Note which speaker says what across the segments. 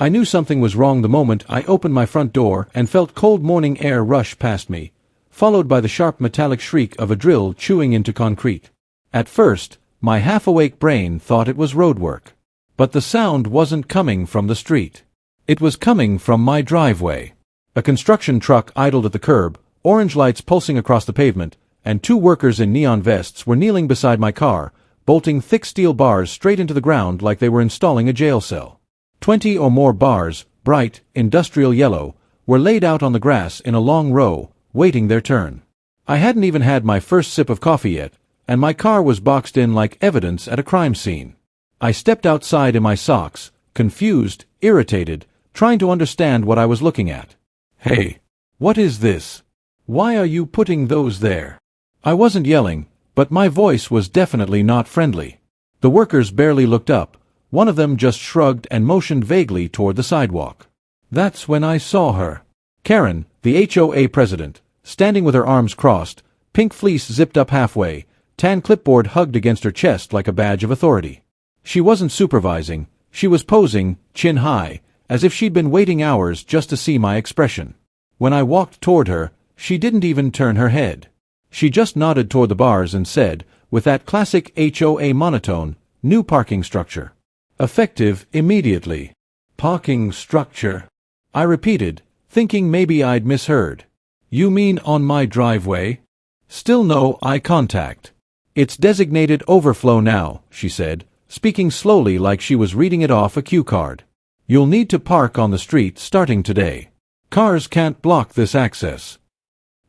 Speaker 1: I knew something was wrong the moment I opened my front door and felt cold morning air rush past me, followed by the sharp metallic shriek of a drill chewing into concrete. At first, my half-awake brain thought it was roadwork. But the sound wasn't coming from the street. It was coming from my driveway. A construction truck idled at the curb, orange lights pulsing across the pavement, and 2 workers in neon vests were kneeling beside my car, bolting thick steel bars straight into the ground like they were installing a jail cell. 20 or more bars, bright, industrial yellow, were laid out on the grass in a long row, waiting their turn. I hadn't even had my first sip of coffee yet, and my car was boxed in like evidence at a crime scene. I stepped outside in my socks, confused, irritated, trying to understand what I was looking at. "Hey, what is this? Why are you putting those there?" I wasn't yelling, but my voice was definitely not friendly. The workers barely looked up. One of them just shrugged and motioned vaguely toward the sidewalk. That's when I saw her. Karen, the HOA president, standing with her arms crossed, pink fleece zipped up halfway, tan clipboard hugged against her chest like a badge of authority. She wasn't supervising, she was posing, chin high, as if she'd been waiting hours just to see my expression. When I walked toward her, she didn't even turn her head. She just nodded toward the bars and said, with that classic HOA monotone, "New parking structure. Effective immediately." "Parking structure," I repeated, thinking maybe I'd misheard. "You mean on my driveway?" Still no eye contact. "It's designated overflow now," she said, speaking slowly like she was reading it off a cue card. "You'll need to park on the street starting today. Cars can't block this access."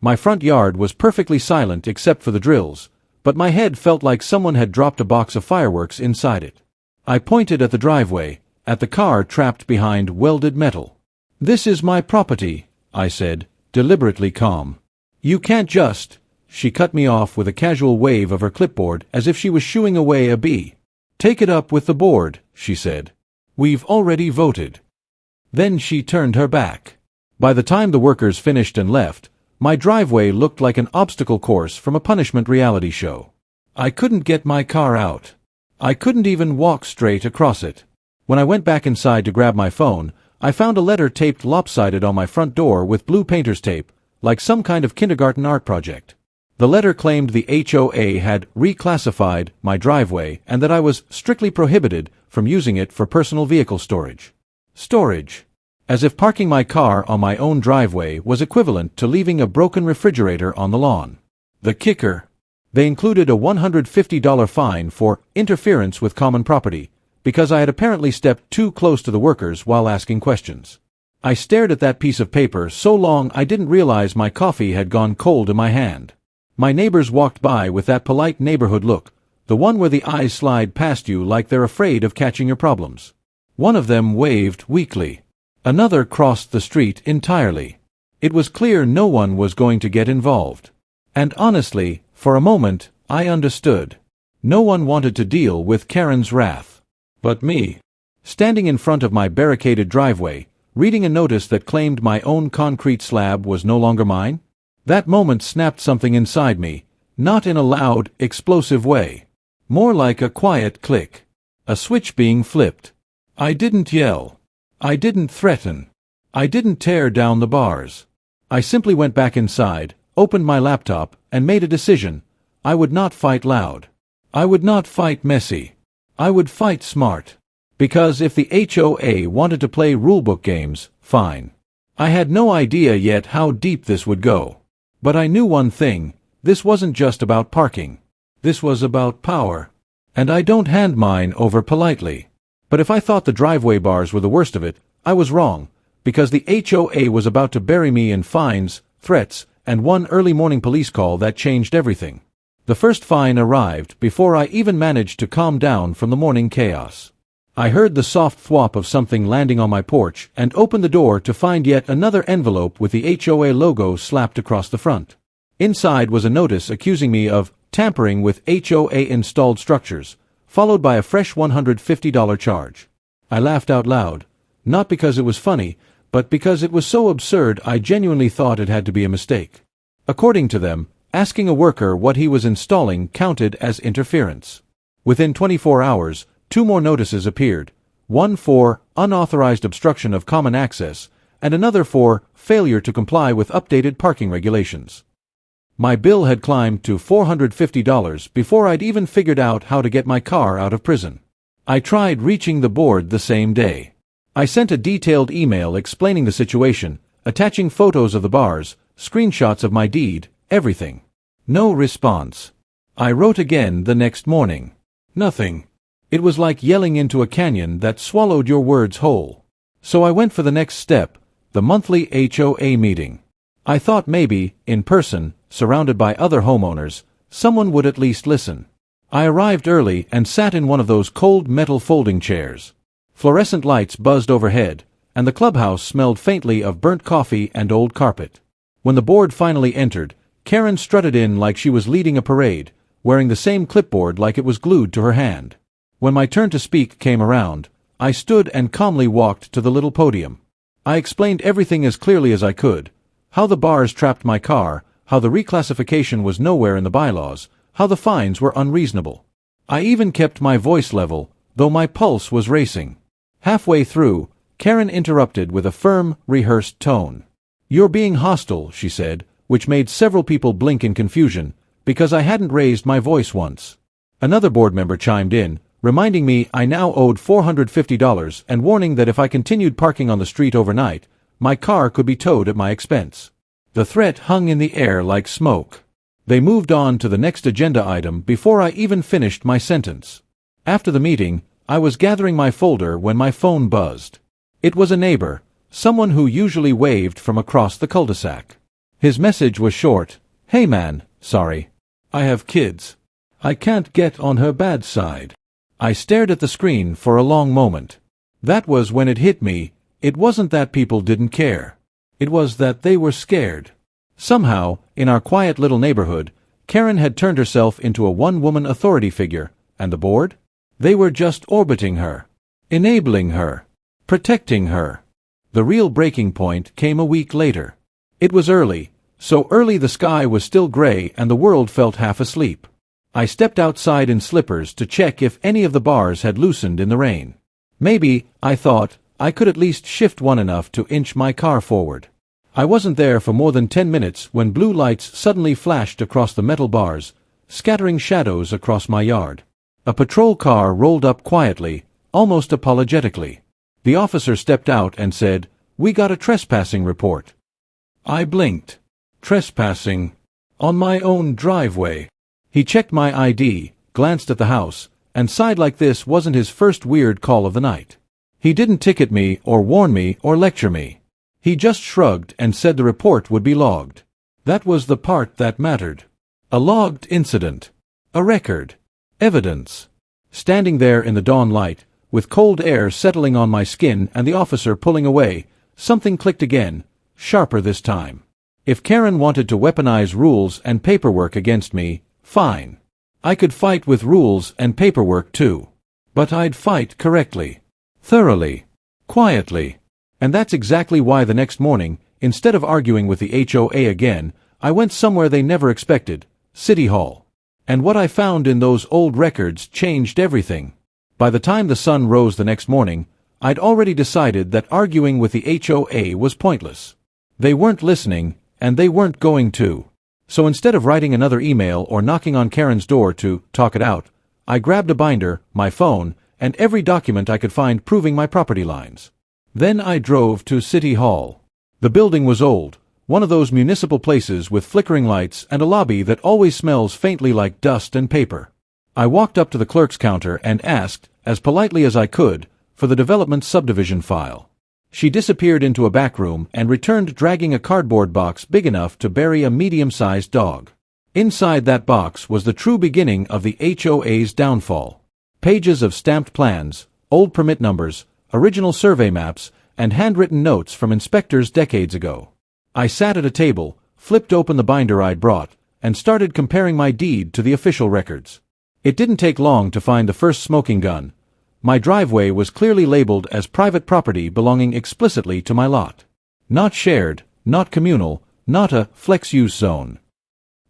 Speaker 1: My front yard was perfectly silent except for the drills, but my head felt like someone had dropped a box of fireworks inside it. I pointed at the driveway, at the car trapped behind welded metal. "This is my property," I said, deliberately calm. "You can't just—" She cut me off with a casual wave of her clipboard as if she was shooing away a bee. "Take it up with the board," she said. "We've already voted." Then she turned her back. By the time the workers finished and left, my driveway looked like an obstacle course from a punishment reality show. I couldn't get my car out. I couldn't even walk straight across it. When I went back inside to grab my phone, I found a letter taped lopsided on my front door with blue painter's tape, like some kind of kindergarten art project. The letter claimed the HOA had reclassified my driveway and that I was strictly prohibited from using it for personal vehicle storage. Storage. As if parking my car on my own driveway was equivalent to leaving a broken refrigerator on the lawn. The kicker. They included a $150 fine for interference with common property, because I had apparently stepped too close to the workers while asking questions. I stared at that piece of paper so long I didn't realize my coffee had gone cold in my hand. My neighbors walked by with that polite neighborhood look, the one where the eyes slide past you like they're afraid of catching your problems. One of them waved weakly. Another crossed the street entirely. It was clear no one was going to get involved. And honestly, for a moment, I understood. No one wanted to deal with Karen's wrath. But me. Standing in front of my barricaded driveway, reading a notice that claimed my own concrete slab was no longer mine? That moment snapped something inside me, not in a loud, explosive way. More like a quiet click. A switch being flipped. I didn't yell. I didn't threaten. I didn't tear down the bars. I simply went back inside, opened my laptop, and made a decision. I would not fight loud. I would not fight messy. I would fight smart. Because if the HOA wanted to play rulebook games, fine. I had no idea yet how deep this would go. But I knew one thing, this wasn't just about parking. This was about power. And I don't hand mine over politely. But if I thought the driveway bars were the worst of it, I was wrong, because the HOA was about to bury me in fines, threats, and one early morning police call that changed everything. The first fine arrived before I even managed to calm down from the morning chaos. I heard the soft thwop of something landing on my porch and opened the door to find yet another envelope with the HOA logo slapped across the front. Inside was a notice accusing me of tampering with HOA-installed structures, followed by a fresh $150 charge. I laughed out loud, not because it was funny, but because it was so absurd I genuinely thought it had to be a mistake. According to them, asking a worker what he was installing counted as interference. Within 24 hours, 2 more notices appeared, one for unauthorized obstruction of common access, and another for failure to comply with updated parking regulations. My bill had climbed to $450 before I'd even figured out how to get my car out of prison. I tried reaching the board the same day. I sent a detailed email explaining the situation, attaching photos of the bars, screenshots of my deed, everything. No response. I wrote again the next morning. Nothing. It was like yelling into a canyon that swallowed your words whole. So I went for the next step, the monthly HOA meeting. I thought maybe, in person, surrounded by other homeowners, someone would at least listen. I arrived early and sat in one of those cold metal folding chairs. Fluorescent lights buzzed overhead, and the clubhouse smelled faintly of burnt coffee and old carpet. When the board finally entered, Karen strutted in like she was leading a parade, wearing the same clipboard like it was glued to her hand. When my turn to speak came around, I stood and calmly walked to the little podium. I explained everything as clearly as I could, how the bars trapped my car, how the reclassification was nowhere in the bylaws, how the fines were unreasonable. I even kept my voice level, though my pulse was racing. Halfway through, Karen interrupted with a firm, rehearsed tone. "You're being hostile," she said, which made several people blink in confusion, because I hadn't raised my voice once. Another board member chimed in, reminding me I now owed $450 and warning that if I continued parking on the street overnight, my car could be towed at my expense. The threat hung in the air like smoke. They moved on to the next agenda item before I even finished my sentence. After the meeting, I was gathering my folder when my phone buzzed. It was a neighbor, someone who usually waved from across the cul-de-sac. His message was short. "Hey man, sorry. I have kids. I can't get on her bad side." I stared at the screen for a long moment. That was when it hit me. It wasn't that people didn't care. It was that they were scared. Somehow, in our quiet little neighborhood, Karen had turned herself into a one-woman authority figure, and the board? They were just orbiting her, enabling her, protecting her. The real breaking point came a week later. It was early, so early the sky was still gray and the world felt half asleep. I stepped outside in slippers to check if any of the bars had loosened in the rain. Maybe, I thought, I could at least shift one enough to inch my car forward. I wasn't there for more than 10 minutes when blue lights suddenly flashed across the metal bars, scattering shadows across my yard. A patrol car rolled up quietly, almost apologetically. The officer stepped out and said, "We got a trespassing report." I blinked. Trespassing? On my own driveway? He checked my ID, glanced at the house, and sighed like this wasn't his first weird call of the night. He didn't ticket me or warn me or lecture me. He just shrugged and said the report would be logged. That was the part that mattered. A logged incident. A record. Evidence. Standing there in the dawn light, with cold air settling on my skin and the officer pulling away, something clicked again, sharper this time. If Karen wanted to weaponize rules and paperwork against me, fine. I could fight with rules and paperwork too. But I'd fight correctly. Thoroughly. Quietly. And that's exactly why the next morning, instead of arguing with the HOA again, I went somewhere they never expected, City Hall. And what I found in those old records changed everything. By the time the sun rose the next morning, I'd already decided that arguing with the HOA was pointless. They weren't listening, and they weren't going to. So instead of writing another email or knocking on Karen's door to talk it out, I grabbed a binder, my phone, and every document I could find proving my property lines. Then I drove to City Hall. The building was old, one of those municipal places with flickering lights and a lobby that always smells faintly like dust and paper. I walked up to the clerk's counter and asked, as politely as I could, for the development subdivision file. She disappeared into a back room and returned dragging a cardboard box big enough to bury a medium-sized dog. Inside that box was the true beginning of the HOA's downfall. Pages of stamped plans, old permit numbers, original survey maps, and handwritten notes from inspectors decades ago. I sat at a table, flipped open the binder I'd brought, and started comparing my deed to the official records. It didn't take long to find the first smoking gun. My driveway was clearly labeled as private property belonging explicitly to my lot. Not shared, not communal, not a flex-use zone.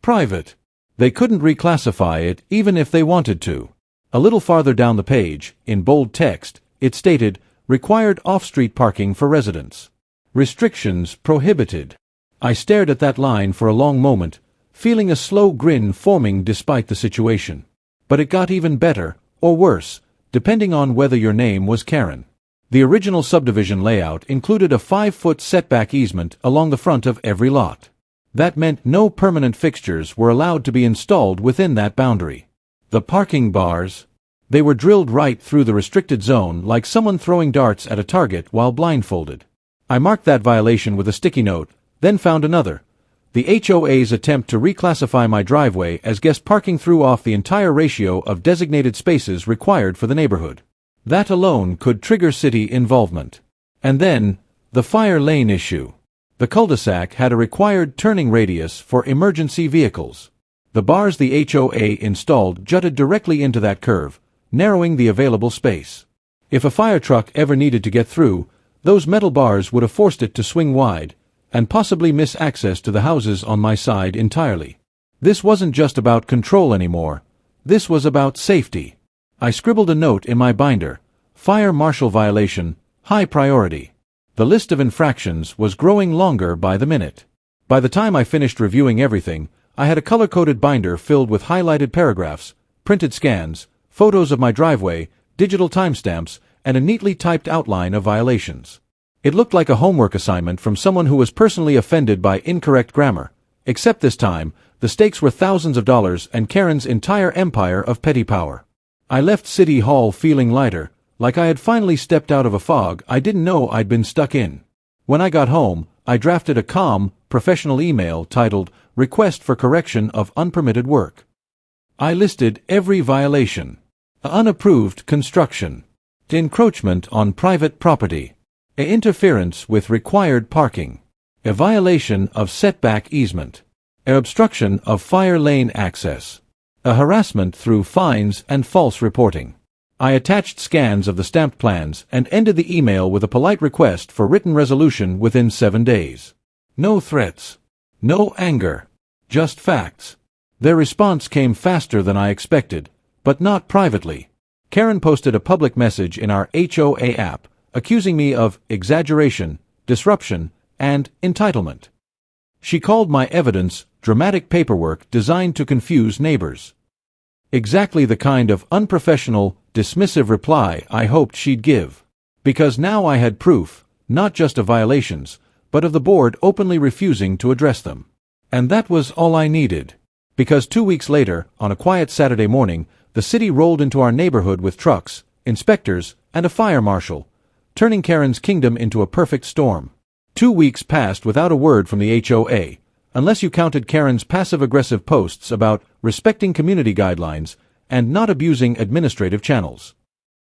Speaker 1: Private. They couldn't reclassify it even if they wanted to. A little farther down the page, in bold text, It stated, "Required off-street parking for residents. Restrictions prohibited." I stared at that line for a long moment, feeling a slow grin forming despite the situation. But it got even better, or worse, depending on whether your name was Karen. The original subdivision layout included a 5-foot setback easement along the front of every lot. That meant no permanent fixtures were allowed to be installed within that boundary. The parking bars, they were drilled right through the restricted zone like someone throwing darts at a target while blindfolded. I marked that violation with a sticky note, then found another. The HOA's attempt to reclassify my driveway as guest parking threw off the entire ratio of designated spaces required for the neighborhood. That alone could trigger city involvement. And then, the fire lane issue. The cul-de-sac had a required turning radius for emergency vehicles. The bars the HOA installed jutted directly into that curve, narrowing the available space. If a fire truck ever needed to get through, those metal bars would have forced it to swing wide, and possibly miss access to the houses on my side entirely. This wasn't just about control anymore. This was about safety. I scribbled a note in my binder. Fire marshal violation, high priority. The list of infractions was growing longer by the minute. By the time I finished reviewing everything, I had a color-coded binder filled with highlighted paragraphs, printed scans, photos of my driveway, digital timestamps, and a neatly typed outline of violations. It looked like a homework assignment from someone who was personally offended by incorrect grammar. Except this time, the stakes were thousands of dollars and Karen's entire empire of petty power. I left City Hall feeling lighter, like I had finally stepped out of a fog I didn't know I'd been stuck in. When I got home, I drafted a calm, professional email titled, "Request for Correction of Unpermitted Work." I listed every violation. Unapproved construction. Encroachment on private property. Interference with required parking. A violation of setback easement. Obstruction of fire lane access. A harassment through fines and false reporting. I attached scans of the stamped plans and ended the email with a polite request for written resolution within 7 days. No threats. No anger. Just facts. Their response came faster than I expected, but not privately. Karen posted a public message in our HOA app, accusing me of exaggeration, disruption, and entitlement. She called my evidence dramatic paperwork designed to confuse neighbors. Exactly the kind of unprofessional, dismissive reply I hoped she'd give. Because now I had proof, not just of violations, but of the board openly refusing to address them. And that was all I needed. Because 2 weeks later, on a quiet Saturday morning, the city rolled into our neighborhood with trucks, inspectors, and a fire marshal, turning Karen's kingdom into a perfect storm. 2 weeks passed without a word from the HOA, unless you counted Karen's passive-aggressive posts about respecting community guidelines and not abusing administrative channels.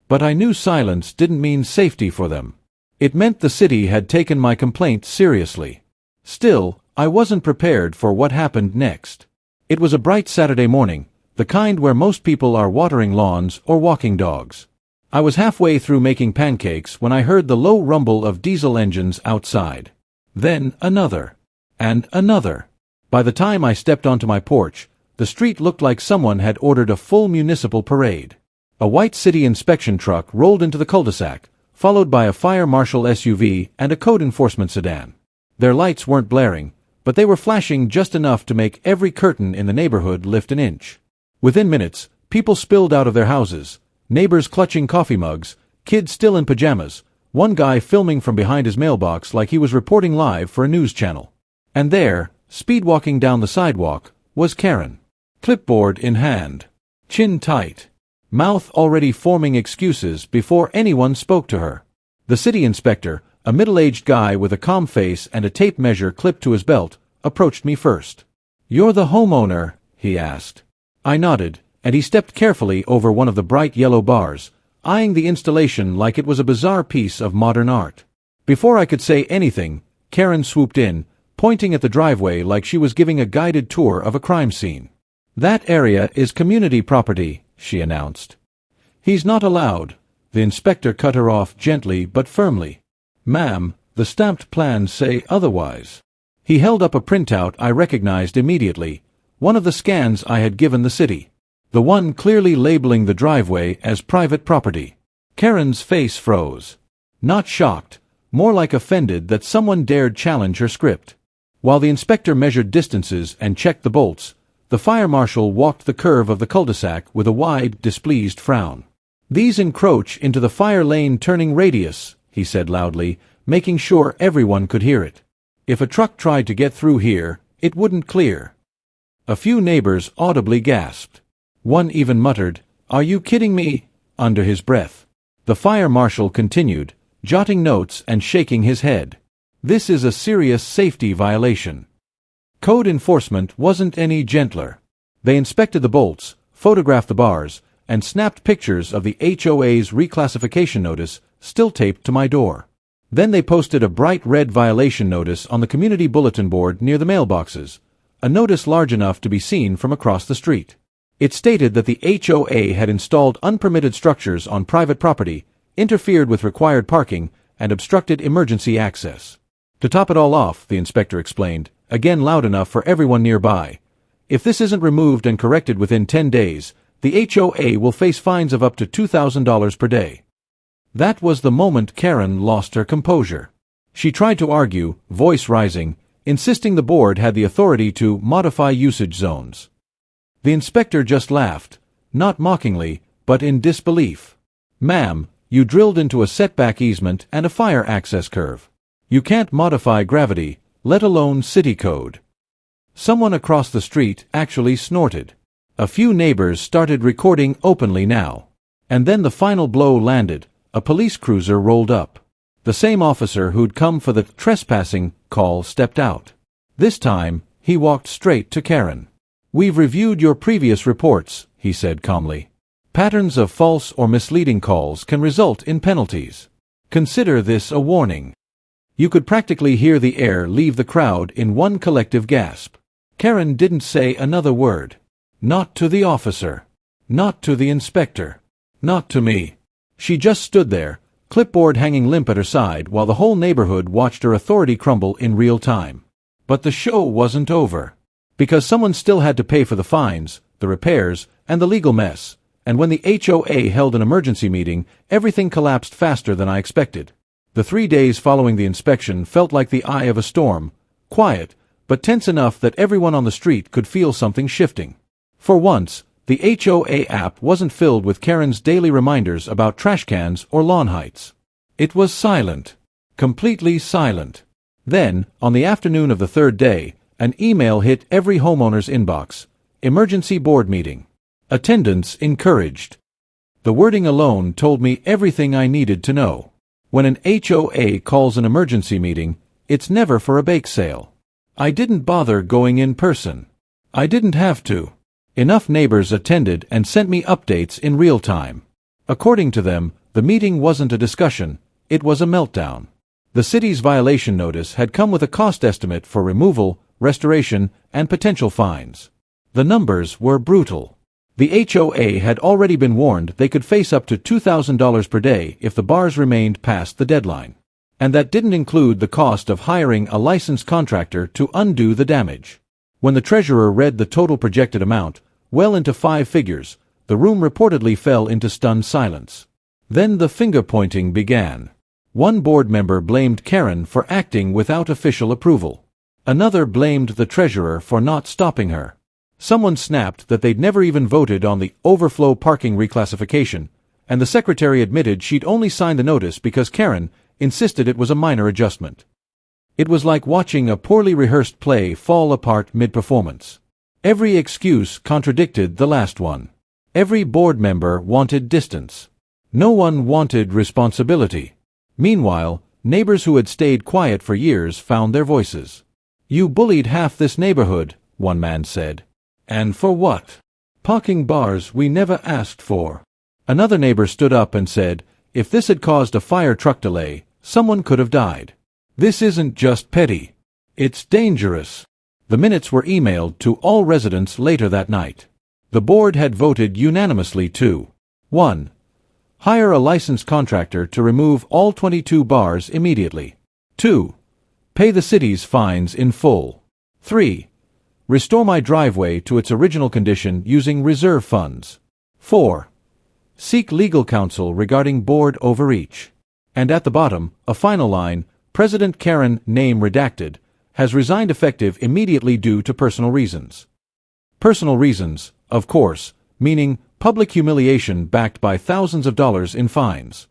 Speaker 1: But I knew silence didn't mean safety for them. It meant the city had taken my complaint seriously. Still, I wasn't prepared for what happened next. It was a bright Saturday morning, the kind where most people are watering lawns or walking dogs. I was halfway through making pancakes when I heard the low rumble of diesel engines outside. Then another. And another. By the time I stepped onto my porch, the street looked like someone had ordered a full municipal parade. A white city inspection truck rolled into the cul-de-sac, followed by a fire marshal SUV and a code enforcement sedan. Their lights weren't blaring, but they were flashing just enough to make every curtain in the neighborhood lift an inch. Within minutes, people spilled out of their houses, neighbors clutching coffee mugs, kids still in pajamas, one guy filming from behind his mailbox like he was reporting live for a news channel. And there, speed-walking down the sidewalk, was Karen. Clipboard in hand. Chin tight. Mouth already forming excuses before anyone spoke to her. The city inspector, a middle-aged guy with a calm face and a tape measure clipped to his belt, approached me first. "You're the homeowner?" he asked. I nodded, and he stepped carefully over one of the bright yellow bars, eyeing the installation like it was a bizarre piece of modern art. Before I could say anything, Karen swooped in, pointing at the driveway like she was giving a guided tour of a crime scene. "That area is community property," she announced. "He's not allowed." The inspector cut her off gently but firmly. "Ma'am, the stamped plans say otherwise." He held up a printout I recognized immediately, one of the scans I had given the city. The one clearly labeling the driveway as private property. Karen's face froze. Not shocked, more like offended that someone dared challenge her script. While the inspector measured distances and checked the bolts, the fire marshal walked the curve of the cul-de-sac with a wide, displeased frown. "These encroach into the fire lane turning radius," he said loudly, making sure everyone could hear it. "If a truck tried to get through here, it wouldn't clear." A few neighbors audibly gasped. One even muttered, "Are you kidding me?" under his breath. The fire marshal continued, jotting notes and shaking his head. "This is a serious safety violation." Code enforcement wasn't any gentler. They inspected the bolts, photographed the bars, and snapped pictures of the HOA's reclassification notice still taped to my door. Then they posted a bright red violation notice on the community bulletin board near the mailboxes, a notice large enough to be seen from across the street. It stated that the HOA had installed unpermitted structures on private property, interfered with required parking, and obstructed emergency access. To top it all off, the inspector explained, again loud enough for everyone nearby, if this isn't removed and corrected within 10 days, the HOA will face fines of up to $2,000 per day. That was the moment Karen lost her composure. She tried to argue, voice rising, insisting the board had the authority to modify usage zones. The inspector just laughed, not mockingly, but in disbelief. "Ma'am, you drilled into a setback easement and a fire access curve. You can't modify gravity, let alone city code." Someone across the street actually snorted. A few neighbors started recording openly now. And then the final blow landed. A police cruiser rolled up. The same officer who'd come for the trespassing call stepped out. This time, he walked straight to Karen. "We've reviewed your previous reports," he said calmly. "Patterns of false or misleading calls can result in penalties. Consider this a warning." You could practically hear the air leave the crowd in one collective gasp. Karen didn't say another word. Not to the officer. Not to the inspector. Not to me. She just stood there, clipboard hanging limp at her side while the whole neighborhood watched her authority crumble in real time. But the show wasn't over. Because someone still had to pay for the fines, the repairs, and the legal mess. And when the HOA held an emergency meeting, everything collapsed faster than I expected. The 3 days following the inspection felt like the eye of a storm, quiet, but tense enough that everyone on the street could feel something shifting. For once, the HOA app wasn't filled with Karen's daily reminders about trash cans or lawn heights. It was silent. Completely silent. Then, on the afternoon of the third day, an email hit every homeowner's inbox. Emergency board meeting. Attendance encouraged. The wording alone told me everything I needed to know. When an HOA calls an emergency meeting, it's never for a bake sale. I didn't bother going in person. I didn't have to. Enough neighbors attended and sent me updates in real time. According to them, the meeting wasn't a discussion, it was a meltdown. The city's violation notice had come with a cost estimate for removal, restoration, and potential fines. The numbers were brutal. The HOA had already been warned they could face up to $2,000 per day if the bars remained past the deadline. And that didn't include the cost of hiring a licensed contractor to undo the damage. When the treasurer read the total projected amount, well into 5 figures, the room reportedly fell into stunned silence. Then the finger-pointing began. One board member blamed Karen for acting without official approval. Another blamed the treasurer for not stopping her. Someone snapped that they'd never even voted on the overflow parking reclassification, and the secretary admitted she'd only signed the notice because Karen insisted it was a minor adjustment. It was like watching a poorly rehearsed play fall apart mid-performance. Every excuse contradicted the last one. Every board member wanted distance. No one wanted responsibility. Meanwhile, neighbors who had stayed quiet for years found their voices. "You bullied half this neighborhood," one man said. "And for what? Parking bars we never asked for." Another neighbor stood up and said, "If this had caused a fire truck delay, someone could have died. This isn't just petty. It's dangerous." The minutes were emailed to all residents later that night. The board had voted unanimously to 1. Hire a licensed contractor to remove all 22 bars immediately. 2. Pay the city's fines in full. 3. Restore my driveway to its original condition using reserve funds. 4. Seek legal counsel regarding board overreach. And at the bottom, a final line, President Karen, name redacted, has resigned effective immediately due to personal reasons. Personal reasons, of course, meaning public humiliation backed by thousands of dollars in fines.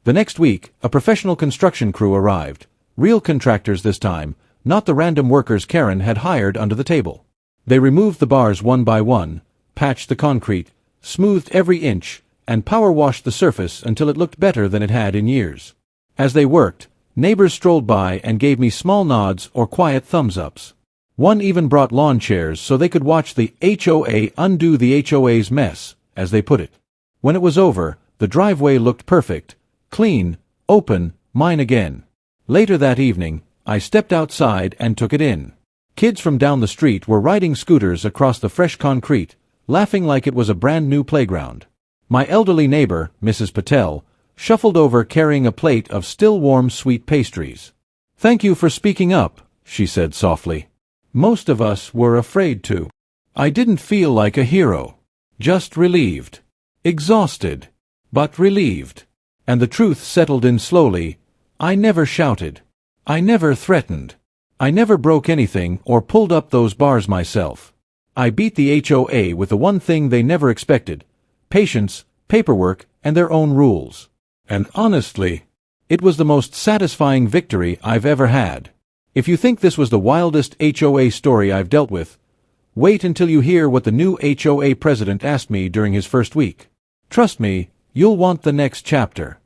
Speaker 1: The next week, a professional construction crew arrived, real contractors this time, not the random workers Karen had hired under the table. They removed the bars one by one, patched the concrete, smoothed every inch, and power washed the surface until it looked better than it had in years. As they worked, neighbors strolled by and gave me small nods or quiet thumbs-ups. One even brought lawn chairs so they could watch the HOA undo the HOA's mess, as they put it. When it was over, the driveway looked perfect, clean, open, mine again. Later that evening, I stepped outside and took it in. Kids from down the street were riding scooters across the fresh concrete, laughing like it was a brand new playground. My elderly neighbor, Mrs. Patel, shuffled over carrying a plate of still warm sweet pastries. "Thank you for speaking up," she said softly. Most of us were afraid to. I didn't feel like a hero. Just relieved. Exhausted. But relieved. And the truth settled in slowly. I never shouted. I never threatened. I never broke anything or pulled up those bars myself. I beat the HOA with the one thing they never expected: patience, paperwork, and their own rules. And honestly, it was the most satisfying victory I've ever had. If you think this was the wildest HOA story I've dealt with, wait until you hear what the new HOA president asked me during his first week. Trust me, you'll want the next chapter.